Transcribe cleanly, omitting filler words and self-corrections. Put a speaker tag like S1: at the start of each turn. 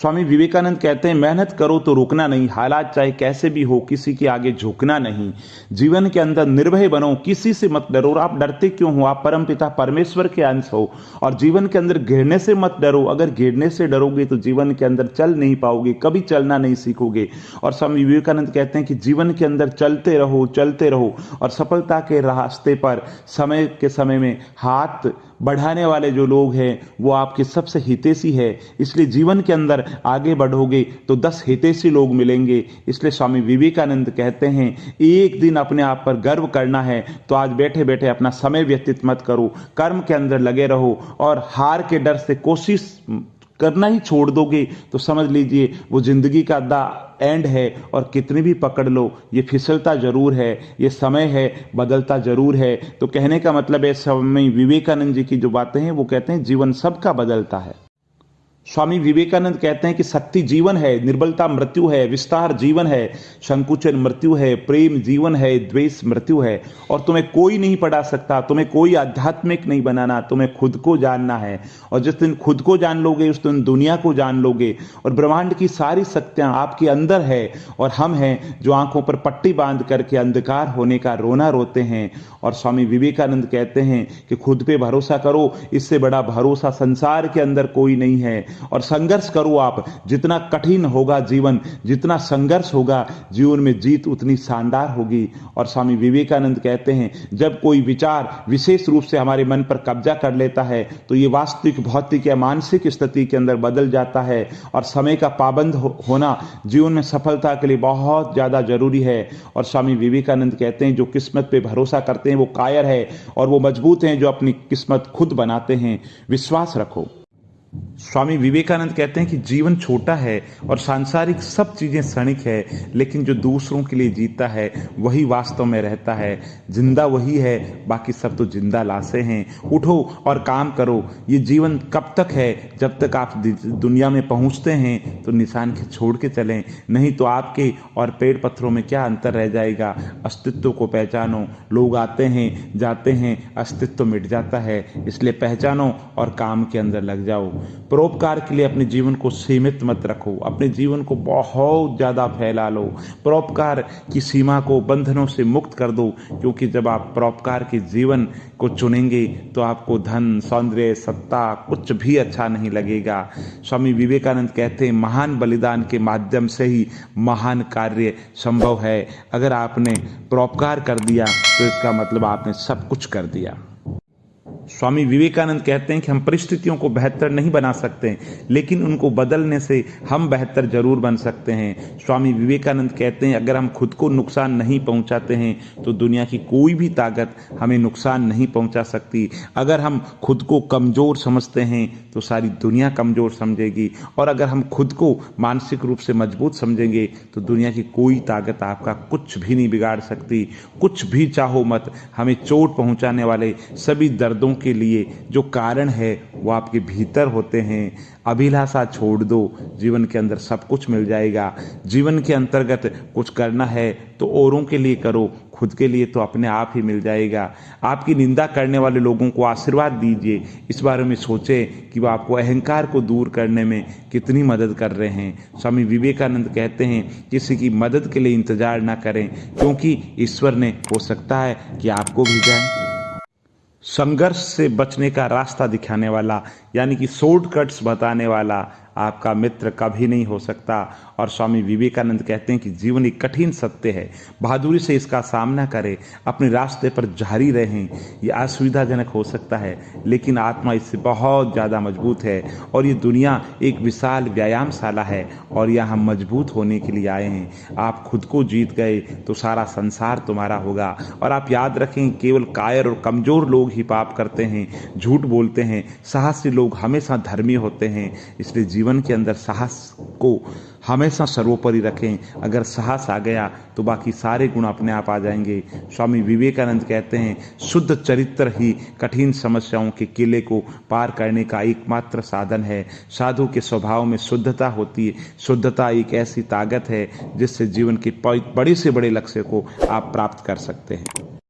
S1: स्वामी विवेकानंद कहते हैं, मेहनत करो तो रुकना नहीं, हालात चाहे कैसे भी हो किसी के आगे झुकना नहीं। जीवन के अंदर निर्भय बनो, किसी से मत डरो। और आप डरते क्यों हो? आप परमपिता परमेश्वर के अंश हो। और जीवन के अंदर गिरने से मत डरो। अगर गिरने से डरोगे तो जीवन के अंदर चल नहीं पाओगे, कभी चलना नहीं सीखोगे। और स्वामी विवेकानंद कहते हैं कि जीवन के अंदर चलते रहो और सफलता के रास्ते पर समय के समय में हाथ बढ़ाने वाले जो लोग हैं वो आपके सबसे हितैषी है। इसलिए जीवन के अंदर आगे बढ़ोगे तो 10 हितैषी लोग मिलेंगे। इसलिए स्वामी विवेकानंद कहते हैं, एक दिन अपने आप पर गर्व करना है तो आज बैठे बैठे अपना समय व्यतीत मत करो, कर्म के अंदर लगे रहो। और हार के डर से कोशिश करना ही छोड़ दोगे तो समझ लीजिए वो जिंदगी का द एंड है। और कितनी भी पकड़ लो, ये फिसलता जरूर है, ये समय है, बदलता जरूर है। तो कहने का मतलब है, स्वामी विवेकानंद जी की जो बातें हैं वो कहते हैं जीवन सबका बदलता है। स्वामी विवेकानंद कहते हैं कि शक्ति जीवन है, निर्बलता मृत्यु है, विस्तार जीवन है, संकुचन मृत्यु है, प्रेम जीवन है, द्वेष मृत्यु है। और तुम्हें कोई नहीं पढ़ा सकता, तुम्हें कोई आध्यात्मिक नहीं बनाना, तुम्हें खुद को जानना है। और जिस दिन खुद को जान लोगे उस दिन दुनिया को जान लोगे। और ब्रह्मांड की सारी शक्तियां आपके अंदर है। और हम हैं जो आंखों पर पट्टी बांध करके अंधकार होने का रोना रोते हैं। और स्वामी विवेकानंद कहते हैं कि खुद पे भरोसा करो, इससे बड़ा भरोसा संसार के अंदर कोई नहीं है। और संघर्ष करो आप, जितना कठिन होगा जीवन, जितना संघर्ष होगा जीवन में जीत उतनी शानदार होगी। और स्वामी विवेकानंद कहते हैं, जब कोई विचार विशेष रूप से हमारे मन पर कब्जा कर लेता है तो ये वास्तविक भौतिक या मानसिक स्थिति के अंदर बदल जाता है। और समय का पाबंद होना जीवन में सफलता के लिए बहुत ज्यादा जरूरी है। और स्वामी विवेकानंद कहते हैं, जो किस्मत पे भरोसा करते हैं वो कायर है और वो मजबूत हैं जो अपनी किस्मत खुद बनाते हैं। विश्वास रखो। स्वामी विवेकानंद कहते हैं कि जीवन छोटा है और सांसारिक सब चीजें क्षणिक है, लेकिन जो दूसरों के लिए जीता है वही वास्तव में रहता है। जिंदा वही है, बाकी सब तो जिंदा लाशें हैं। उठो और काम करो। ये जीवन कब तक है? जब तक आप दुनिया में पहुंचते हैं तो निशान के छोड़ के चलें, नहीं तो आपके और पेड़ पत्थरों में क्या अंतर रह जाएगा। अस्तित्व को पहचानो। लोग आते हैं जाते हैं, अस्तित्व मिट जाता है। इसलिए पहचानो और काम के अंदर लग जाओ। परोपकार के लिए अपने जीवन को सीमित मत रखो, अपने जीवन को बहुत ज्यादा फैला लो। परोपकार की सीमा को बंधनों से मुक्त कर दो, क्योंकि जब आप परोपकार के जीवन को चुनेंगे तो आपको धन, सौंदर्य, सत्ता कुछ भी अच्छा नहीं लगेगा। स्वामी विवेकानंद कहते हैं, महान बलिदान के माध्यम से ही महान कार्य संभव है। अगर आपने परोपकार कर दिया तो इसका मतलब आपने सब कुछ कर दिया। स्वामी विवेकानंद कहते हैं कि हम परिस्थितियों को बेहतर नहीं बना सकते, लेकिन उनको बदलने से हम बेहतर जरूर बन सकते हैं। स्वामी विवेकानंद कहते हैं, अगर हम खुद को नुकसान नहीं पहुंचाते हैं तो दुनिया की कोई भी ताकत हमें नुकसान नहीं पहुंचा सकती। अगर हम खुद को कमजोर समझते हैं तो सारी दुनिया कमजोर समझेगी। और अगर हम खुद को मानसिक रूप से मजबूत समझेंगे तो दुनिया की कोई ताकत आपका कुछ भी नहीं बिगाड़ सकती। कुछ भी चाहो मत, हमें चोट पहुंचाने वाले सभी दर्दों के लिए जो कारण है वो आपके भीतर होते हैं। अभिलाषा छोड़ दो, जीवन के अंदर सब कुछ मिल जाएगा। जीवन के अंतर्गत कुछ करना है तो औरों के लिए करो, खुद के लिए तो अपने आप ही मिल जाएगा। आपकी निंदा करने वाले लोगों को आशीर्वाद दीजिए। इस बारे में सोचें कि वो आपको अहंकार को दूर करने में कितनी मदद कर रहे हैं। स्वामी विवेकानंद कहते हैं, किसी की मदद के लिए इंतजार ना करें, क्योंकि ईश्वर ने हो सकता है कि आपको भेजा है। संघर्ष से बचने का रास्ता दिखाने वाला, यानी कि शॉर्टकट्स बताने वाला आपका मित्र कभी नहीं हो सकता। और स्वामी विवेकानंद कहते हैं कि जीवन एक कठिन सत्य है, बहादुरी से इसका सामना करें, अपने रास्ते पर जारी रहें। ये असुविधाजनक हो सकता है, लेकिन आत्मा इससे बहुत ज़्यादा मजबूत है। और ये दुनिया एक विशाल व्यायामशाला है और यहाँ हम मजबूत होने के लिए आए हैं। आप खुद को जीत गए तो सारा संसार तुम्हारा होगा। और आप याद रखें, केवल कायर और कमज़ोर लोग ही पाप करते हैं, झूठ बोलते हैं। साहसी लोग हमेशा धर्मी होते हैं। इसलिए जीवन के अंदर साहस को हमेशा सर्वोपरि रखें। अगर साहस आ गया तो बाकी सारे गुण अपने आप आ जाएंगे। स्वामी विवेकानंद कहते हैं, शुद्ध चरित्र ही कठिन समस्याओं के किले को पार करने का एकमात्र साधन है। साधु के स्वभाव में शुद्धता होती है। शुद्धता एक ऐसी ताकत है जिससे जीवन के बड़े से बड़े लक्ष्य को आप प्राप्त कर सकते हैं।